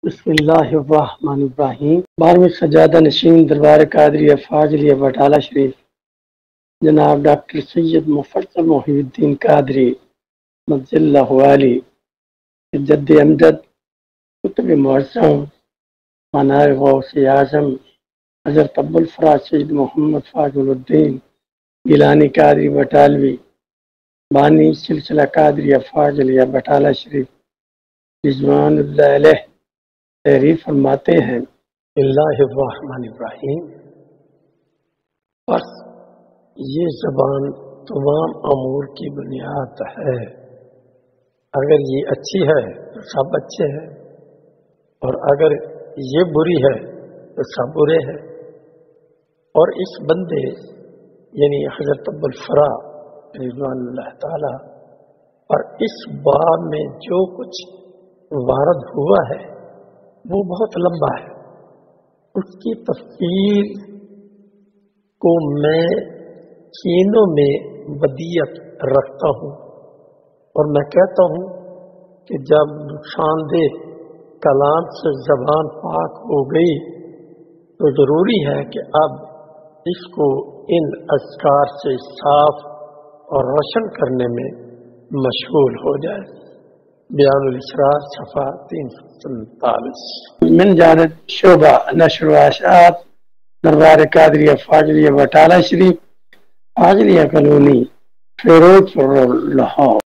بسم اللہ الرحمن الرحیم۔ 12ویں سجادہ نشین دربار قادریہ فاضلیہ بٹالہ شریف جناب ڈاکٹر سید مفضل محی الدین قادری مجل اللہ علی جد امجد قطب معظم منار غوث اعظم حضرت ابوالفرات سید محمد فاضل الدین گیلانی قادری بٹالوی بانی سلسلہ قادریہ فاضلیہ بٹالہ شریف رضوان اللہ علیہ تحریر فرماتے ہیں۔ اللہ الرحمن الرحیم۔ بس یہ زبان تمام امور کی بنیاد ہے، اگر یہ اچھی ہے تو سب اچھے ہیں، اور اگر یہ بری ہے تو سب برے ہیں۔ اور اس بندے یعنی حضرت ابوالفرا رضوان اللہ تعالی اور اس باب میں جو کچھ وارد ہوا ہے وہ بہت لمبا ہے، اس کی تفصیل کو میں چینوں میں ودیعت رکھتا ہوں، اور میں کہتا ہوں کہ جب نقصان دہ کلام سے زبان پاک ہو گئی تو ضروری ہے کہ اب اس کو ان اذکار سے صاف اور روشن کرنے میں مشغول ہو جائے۔ بیان الاسرار صفحہ 347۔ من جانب شعبہ نشر و اشاعت دربار قادریہ فاضلیہ بٹالہ شریف، فاضلیہ کالونی، فیروز پور، لاہور۔